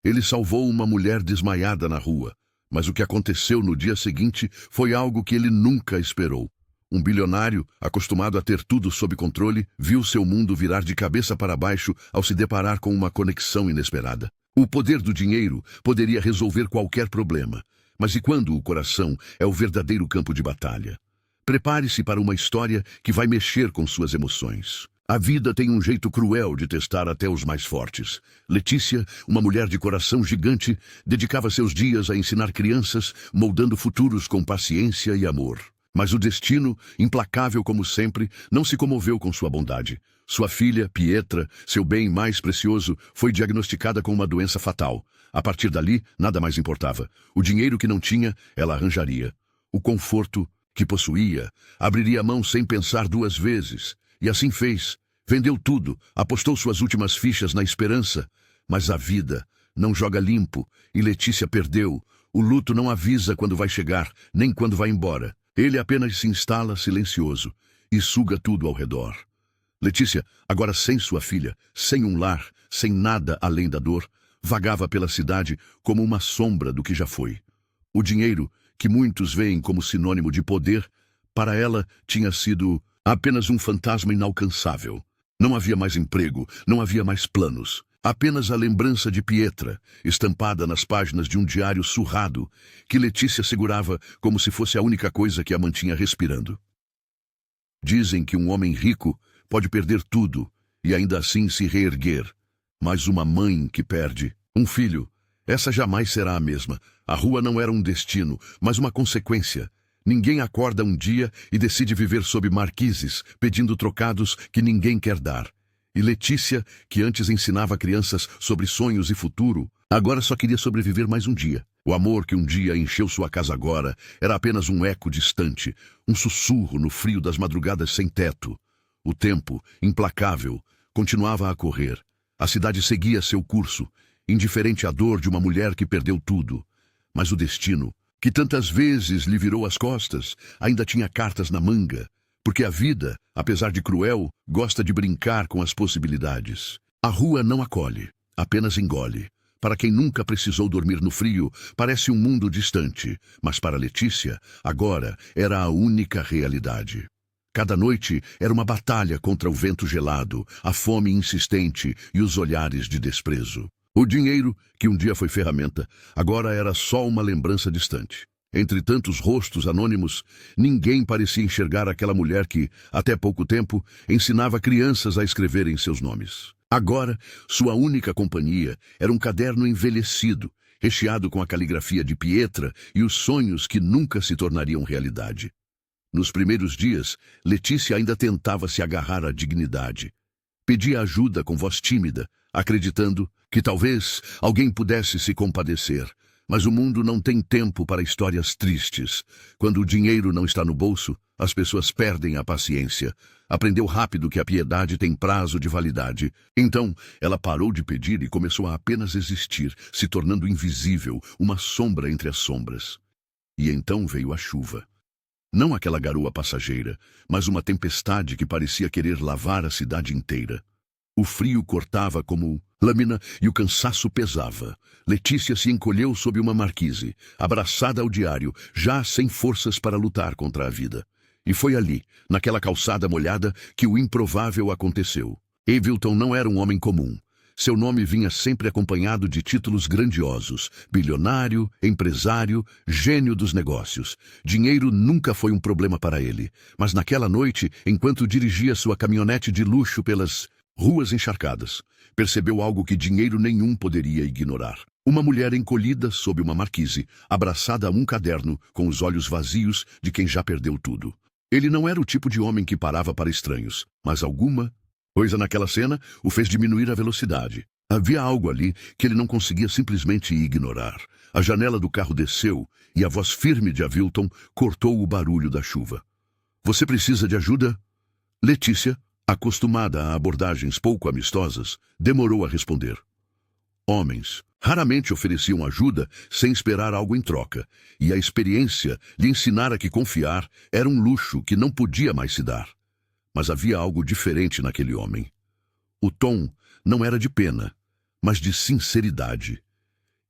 Ele salvou uma mulher desmaiada na rua, mas o que aconteceu no dia seguinte foi algo que ele nunca esperou. Um bilionário, acostumado a ter tudo sob controle, viu seu mundo virar de cabeça para baixo ao se deparar com uma conexão inesperada. O poder do dinheiro poderia resolver qualquer problema, mas e quando o coração é o verdadeiro campo de batalha? Prepare-se para uma história que vai mexer com suas emoções. A vida tem um jeito cruel de testar até os mais fortes. Letícia, uma mulher de coração gigante, dedicava seus dias a ensinar crianças, moldando futuros com paciência e amor. Mas o destino, implacável como sempre, não se comoveu com sua bondade. Sua filha, Pietra, seu bem mais precioso, foi diagnosticada com uma doença fatal. A partir dali, nada mais importava. O dinheiro que não tinha, ela arranjaria. O conforto que possuía, abriria mão sem pensar duas vezes. E assim fez. Vendeu tudo, apostou suas últimas fichas na esperança. Mas a vida não joga limpo, e Letícia perdeu. O luto não avisa quando vai chegar, nem quando vai embora. Ele apenas se instala silencioso e suga tudo ao redor. Letícia, agora sem sua filha, sem um lar, sem nada além da dor, vagava pela cidade como uma sombra do que já foi. O dinheiro, que muitos veem como sinônimo de poder, para ela tinha sido apenas um fantasma inalcançável. Não havia mais emprego, não havia mais planos. Apenas a lembrança de Pietra, estampada nas páginas de um diário surrado, que Letícia segurava como se fosse a única coisa que a mantinha respirando. Dizem que um homem rico pode perder tudo e ainda assim se reerguer. Mas uma mãe que perde um filho, essa jamais será a mesma. A rua não era um destino, mas uma consequência. Ninguém acorda um dia e decide viver sob marquises, pedindo trocados que ninguém quer dar. E Letícia, que antes ensinava crianças sobre sonhos e futuro, agora só queria sobreviver mais um dia. O amor que um dia encheu sua casa agora era apenas um eco distante, um sussurro no frio das madrugadas sem teto. O tempo, implacável, continuava a correr. A cidade seguia seu curso, indiferente à dor de uma mulher que perdeu tudo. Mas o destino, que tantas vezes lhe virou as costas, ainda tinha cartas na manga. Porque a vida, apesar de cruel, gosta de brincar com as possibilidades. A rua não acolhe, apenas engole. Para quem nunca precisou dormir no frio, parece um mundo distante, mas para Letícia, agora era a única realidade. Cada noite era uma batalha contra o vento gelado, a fome insistente e os olhares de desprezo. O dinheiro, que um dia foi ferramenta, agora era só uma lembrança distante. Entre tantos rostos anônimos, ninguém parecia enxergar aquela mulher que, até pouco tempo, ensinava crianças a escreverem seus nomes. Agora, sua única companhia era um caderno envelhecido, recheado com a caligrafia de Pietra e os sonhos que nunca se tornariam realidade. Nos primeiros dias, Letícia ainda tentava se agarrar à dignidade. Pedia ajuda com voz tímida, acreditando que talvez alguém pudesse se compadecer. Mas o mundo não tem tempo para histórias tristes. Quando o dinheiro não está no bolso, as pessoas perdem a paciência. Aprendeu rápido que a piedade tem prazo de validade. Então, ela parou de pedir e começou a apenas existir, se tornando invisível, uma sombra entre as sombras. E então veio a chuva. Não aquela garoa passageira, mas uma tempestade que parecia querer lavar a cidade inteira. O frio cortava como lâmina e o cansaço pesava. Letícia se encolheu sob uma marquise, abraçada ao diário, já sem forças para lutar contra a vida. E foi ali, naquela calçada molhada, que o improvável aconteceu. Avilton não era um homem comum. Seu nome vinha sempre acompanhado de títulos grandiosos: bilionário, empresário, gênio dos negócios. Dinheiro nunca foi um problema para ele. Mas naquela noite, enquanto dirigia sua caminhonete de luxo pelas ruas encharcadas, percebeu algo que dinheiro nenhum poderia ignorar. Uma mulher encolhida sob uma marquise, abraçada a um caderno, com os olhos vazios de quem já perdeu tudo. Ele não era o tipo de homem que parava para estranhos, mas alguma coisa naquela cena o fez diminuir a velocidade. Havia algo ali que ele não conseguia simplesmente ignorar. A janela do carro desceu e a voz firme de Avilton cortou o barulho da chuva. "Você precisa de ajuda?" Letícia, acostumada a abordagens pouco amistosas, demorou a responder. Homens raramente ofereciam ajuda sem esperar algo em troca, e a experiência lhe ensinara que confiar era um luxo que não podia mais se dar. Mas havia algo diferente naquele homem. O tom não era de pena, mas de sinceridade.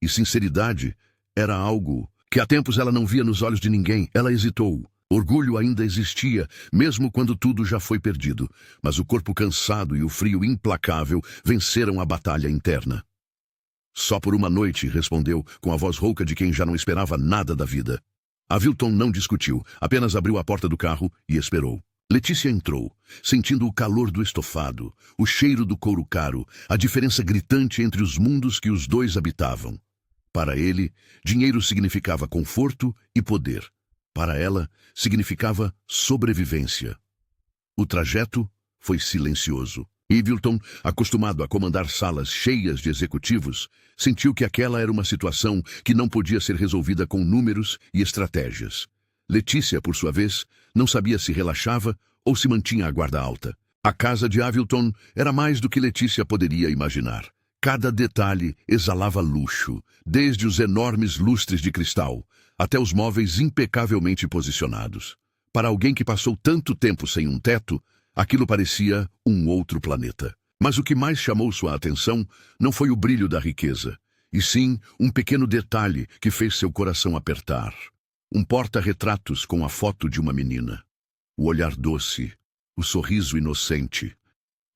E sinceridade era algo que há tempos ela não via nos olhos de ninguém. Ela hesitou. Orgulho ainda existia, mesmo quando tudo já foi perdido. Mas o corpo cansado e o frio implacável venceram a batalha interna. Só por uma noite, respondeu, com a voz rouca de quem já não esperava nada da vida. Avilton não discutiu, apenas abriu a porta do carro e esperou. Letícia entrou, sentindo o calor do estofado, o cheiro do couro caro, a diferença gritante entre os mundos que os dois habitavam. Para ele, dinheiro significava conforto e poder. Para ela, significava sobrevivência. O trajeto foi silencioso. Avilton, acostumado a comandar salas cheias de executivos, sentiu que aquela era uma situação que não podia ser resolvida com números e estratégias. Letícia, por sua vez, não sabia se relaxava ou se mantinha a guarda alta. A casa de Avilton era mais do que Letícia poderia imaginar. Cada detalhe exalava luxo, desde os enormes lustres de cristal até os móveis impecavelmente posicionados. Para alguém que passou tanto tempo sem um teto, aquilo parecia um outro planeta. Mas o que mais chamou sua atenção não foi o brilho da riqueza, e sim um pequeno detalhe que fez seu coração apertar. Um porta-retratos com a foto de uma menina. O olhar doce, o sorriso inocente.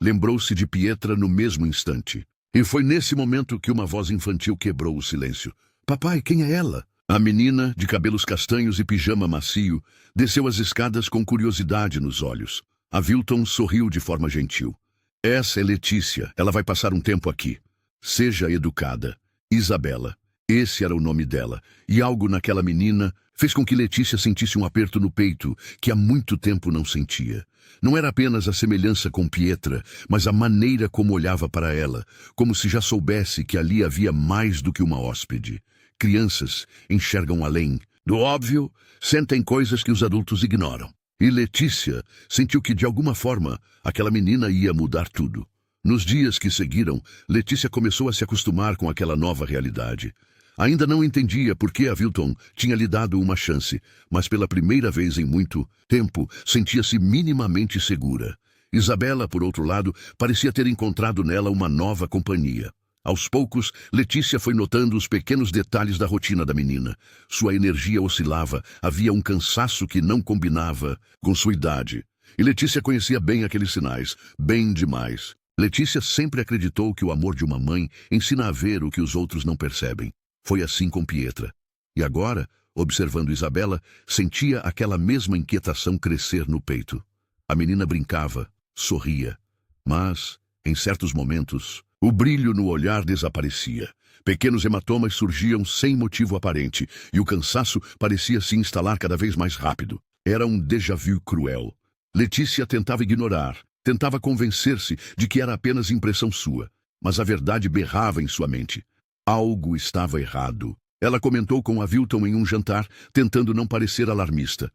Lembrou-se de Pietra no mesmo instante. E foi nesse momento que uma voz infantil quebrou o silêncio. Papai, quem é ela? A menina, de cabelos castanhos e pijama macio, desceu as escadas com curiosidade nos olhos. Avilton sorriu de forma gentil. Essa é Letícia, ela vai passar um tempo aqui. Seja educada. Isabela. Esse era o nome dela, e algo naquela menina fez com que Letícia sentisse um aperto no peito que há muito tempo não sentia. Não era apenas a semelhança com Pietra, mas a maneira como olhava para ela, como se já soubesse que ali havia mais do que uma hóspede. Crianças enxergam além. Do óbvio, sentem coisas que os adultos ignoram. E Letícia sentiu que, de alguma forma, aquela menina ia mudar tudo. Nos dias que seguiram, Letícia começou a se acostumar com aquela nova realidade. Ainda não entendia por que Avilton tinha lhe dado uma chance, mas pela primeira vez em muito tempo sentia-se minimamente segura. Isabela, por outro lado, parecia ter encontrado nela uma nova companhia. Aos poucos, Letícia foi notando os pequenos detalhes da rotina da menina. Sua energia oscilava, havia um cansaço que não combinava com sua idade. E Letícia conhecia bem aqueles sinais, bem demais. Letícia sempre acreditou que o amor de uma mãe ensina a ver o que os outros não percebem. Foi assim com Pietra. E agora, observando Isabela, sentia aquela mesma inquietação crescer no peito. A menina brincava, sorria. Mas, em certos momentos, o brilho no olhar desaparecia. Pequenos hematomas surgiam sem motivo aparente, e o cansaço parecia se instalar cada vez mais rápido. Era um déjà-vu cruel. Letícia tentava ignorar, tentava convencer-se de que era apenas impressão sua, mas a verdade berrava em sua mente. Algo estava errado. Ela comentou com Avilton em um jantar, tentando não parecer alarmista.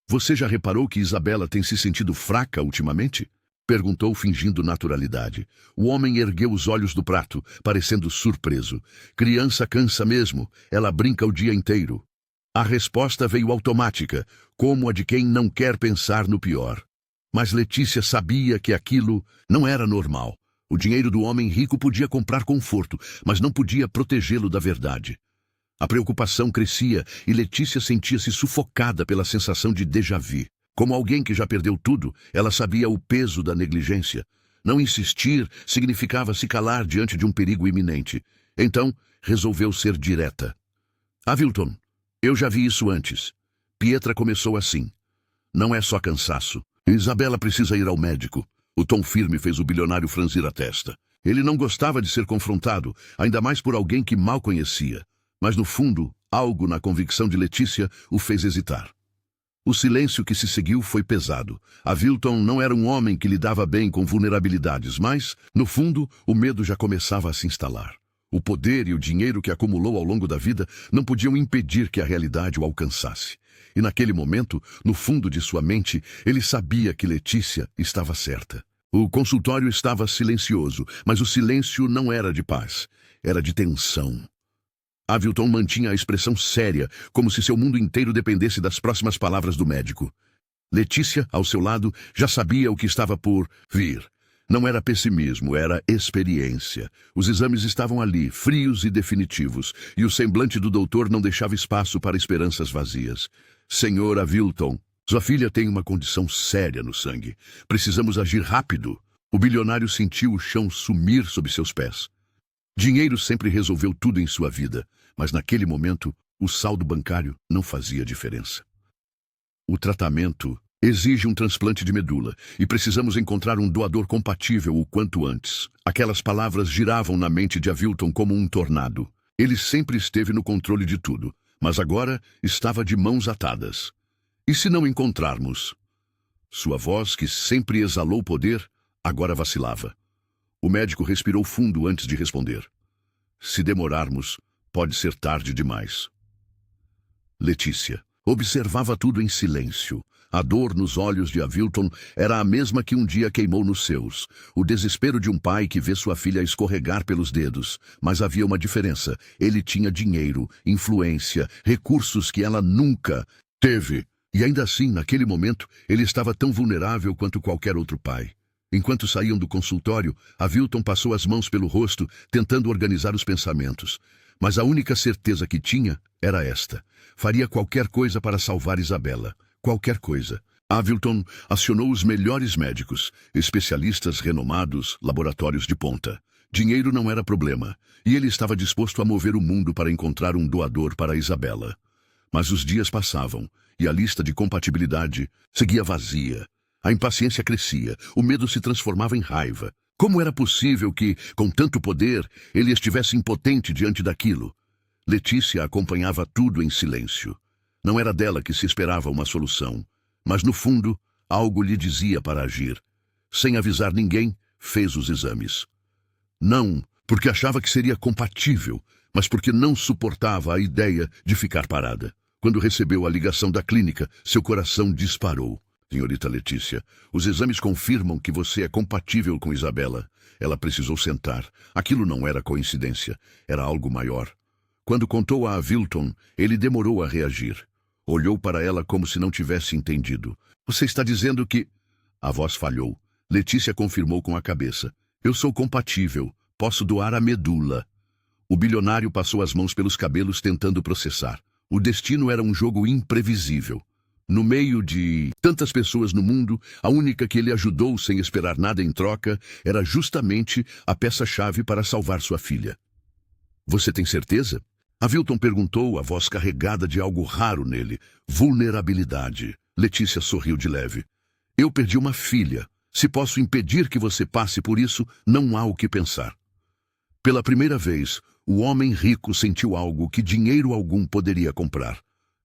Você já reparou que Isabela tem se sentido fraca ultimamente? Perguntou fingindo naturalidade. O homem ergueu os olhos do prato, parecendo surpreso. Criança cansa mesmo, ela brinca o dia inteiro. A resposta veio automática, como a de quem não quer pensar no pior. Mas Letícia sabia que aquilo não era normal. O dinheiro do homem rico podia comprar conforto, mas não podia protegê-lo da verdade. A preocupação crescia e Letícia sentia-se sufocada pela sensação de déjà-vu. Como alguém que já perdeu tudo, ela sabia o peso da negligência. Não insistir significava se calar diante de um perigo iminente. Então, resolveu ser direta. Avilton, eu já vi isso antes. Pietra começou assim. Não é só cansaço. Isabela precisa ir ao médico. O tom firme fez o bilionário franzir a testa. Ele não gostava de ser confrontado, ainda mais por alguém que mal conhecia. Mas, no fundo, algo na convicção de Letícia o fez hesitar. O silêncio que se seguiu foi pesado. Avilton não era um homem que lidava bem com vulnerabilidades, mas, no fundo, o medo já começava a se instalar. O poder e o dinheiro que acumulou ao longo da vida não podiam impedir que a realidade o alcançasse. E naquele momento, no fundo de sua mente, ele sabia que Letícia estava certa. O consultório estava silencioso, mas o silêncio não era de paz, era de tensão. Avilton mantinha a expressão séria, como se seu mundo inteiro dependesse das próximas palavras do médico. Letícia, ao seu lado, já sabia o que estava por vir. Não era pessimismo, era experiência. Os exames estavam ali, frios e definitivos, e o semblante do doutor não deixava espaço para esperanças vazias. Senhor Avilton, sua filha tem uma condição séria no sangue. Precisamos agir rápido. O bilionário sentiu o chão sumir sob seus pés. Dinheiro sempre resolveu tudo em sua vida, mas naquele momento, o saldo bancário não fazia diferença. O tratamento exige um transplante de medula e precisamos encontrar um doador compatível o quanto antes. Aquelas palavras giravam na mente de Avilton como um tornado. Ele sempre esteve no controle de tudo, mas agora estava de mãos atadas. E se não encontrarmos? Sua voz, que sempre exalou poder, agora vacilava. O médico respirou fundo antes de responder. Se demorarmos, pode ser tarde demais. Letícia observava tudo em silêncio. A dor nos olhos de Avilton era a mesma que um dia queimou nos seus. O desespero de um pai que vê sua filha escorregar pelos dedos. Mas havia uma diferença. Ele tinha dinheiro, influência, recursos que ela nunca teve. E ainda assim, naquele momento, ele estava tão vulnerável quanto qualquer outro pai. Enquanto saíam do consultório, Avilton passou as mãos pelo rosto, tentando organizar os pensamentos. Mas a única certeza que tinha era esta. Faria qualquer coisa para salvar Isabela. Qualquer coisa. Avilton acionou os melhores médicos, especialistas renomados, laboratórios de ponta. Dinheiro não era problema, e ele estava disposto a mover o mundo para encontrar um doador para Isabela. Mas os dias passavam, e a lista de compatibilidade seguia vazia. A impaciência crescia, o medo se transformava em raiva. Como era possível que, com tanto poder, ele estivesse impotente diante daquilo? Letícia acompanhava tudo em silêncio. Não era dela que se esperava uma solução, mas no fundo, algo lhe dizia para agir. Sem avisar ninguém, fez os exames. Não porque achava que seria compatível, mas porque não suportava a ideia de ficar parada. Quando recebeu a ligação da clínica, seu coração disparou. Senhorita Letícia, os exames confirmam que você é compatível com Isabela. Ela precisou sentar. Aquilo não era coincidência, era algo maior. Quando contou a Avilton, ele demorou a reagir. Olhou para ela como se não tivesse entendido. Você está dizendo que... A voz falhou. Letícia confirmou com a cabeça. Eu sou compatível. Posso doar a medula. O bilionário passou as mãos pelos cabelos tentando processar. O destino era um jogo imprevisível. No meio de tantas pessoas no mundo, a única que ele ajudou sem esperar nada em troca era justamente a peça-chave para salvar sua filha. Você tem certeza? Avilton perguntou, a voz carregada de algo raro nele. Vulnerabilidade. Letícia sorriu de leve. Eu perdi uma filha. Se posso impedir que você passe por isso, não há o que pensar. Pela primeira vez, o homem rico sentiu algo que dinheiro algum poderia comprar.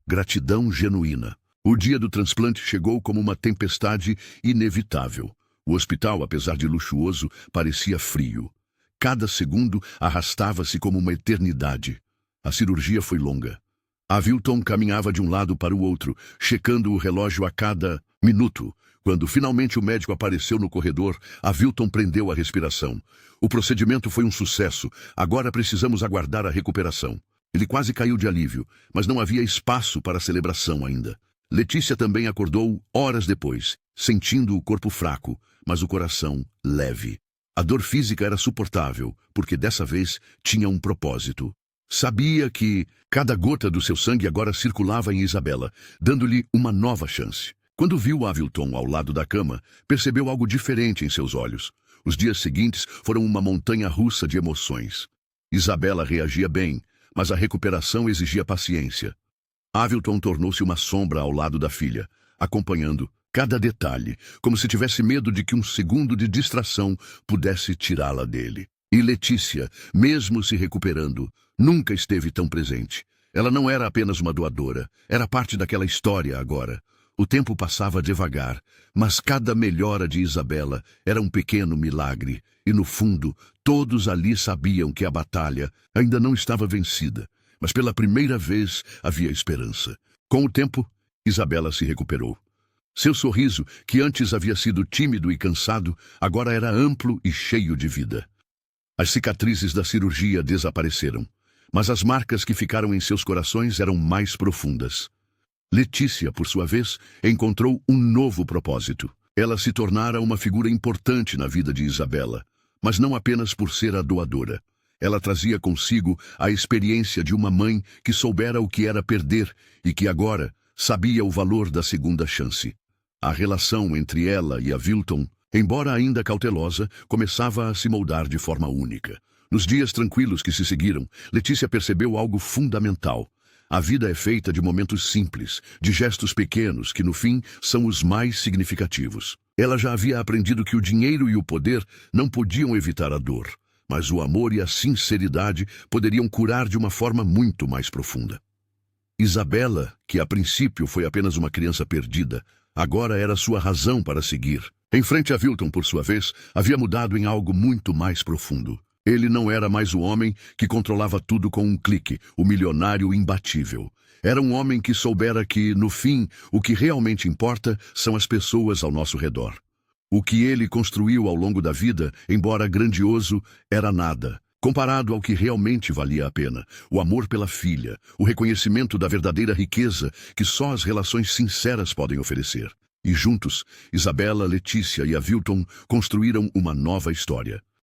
Gratidão genuína. O dia do transplante chegou como uma tempestade inevitável. O hospital, apesar de luxuoso, parecia frio. Cada segundo arrastava-se como uma eternidade. A cirurgia foi longa. Avilton caminhava de um lado para o outro, checando o relógio a cada minuto. Quando finalmente o médico apareceu no corredor, Avilton prendeu a respiração. O procedimento foi um sucesso. Agora precisamos aguardar a recuperação. Ele quase caiu de alívio, mas não havia espaço para celebração ainda. Letícia também acordou horas depois, sentindo o corpo fraco, mas o coração leve. A dor física era suportável, porque dessa vez tinha um propósito. Sabia que cada gota do seu sangue agora circulava em Isabela, dando-lhe uma nova chance. Quando viu Avilton ao lado da cama, percebeu algo diferente em seus olhos. Os dias seguintes foram uma montanha-russa de emoções. Isabela reagia bem, mas a recuperação exigia paciência. Avilton tornou-se uma sombra ao lado da filha, acompanhando cada detalhe, como se tivesse medo de que um segundo de distração pudesse tirá-la dele. E Letícia, mesmo se recuperando, nunca esteve tão presente. Ela não era apenas uma doadora, era parte daquela história agora. O tempo passava devagar, mas cada melhora de Isabela era um pequeno milagre, e no fundo, todos ali sabiam que a batalha ainda não estava vencida. Mas pela primeira vez havia esperança. Com o tempo, Isabela se recuperou. Seu sorriso, que antes havia sido tímido e cansado, agora era amplo e cheio de vida. As cicatrizes da cirurgia desapareceram, mas as marcas que ficaram em seus corações eram mais profundas. Letícia, por sua vez, encontrou um novo propósito. Ela se tornara uma figura importante na vida de Isabela, mas não apenas por ser a doadora. Ela trazia consigo a experiência de uma mãe que soubera o que era perder e que agora sabia o valor da segunda chance. A relação entre ela e a Wilton, embora ainda cautelosa, começava a se moldar de forma única. Nos dias tranquilos que se seguiram, Letícia percebeu algo fundamental. A vida é feita de momentos simples, de gestos pequenos que, no fim, são os mais significativos. Ela já havia aprendido que o dinheiro e o poder não podiam evitar a dor, mas o amor e a sinceridade poderiam curar de uma forma muito mais profunda. Isabela, que a princípio foi apenas uma criança perdida, agora era sua razão para seguir. Em frente a Wilton, por sua vez, havia mudado em algo muito mais profundo. Ele não era mais o homem que controlava tudo com um clique, o milionário imbatível. Era um homem que soubera que, no fim, o que realmente importa são as pessoas ao nosso redor. O que ele construiu ao longo da vida, embora grandioso, era nada, comparado ao que realmente valia a pena: o amor pela filha, o reconhecimento da verdadeira riqueza que só as relações sinceras podem oferecer. E juntos, Isabela, Letícia e a Wilton construíram uma nova história.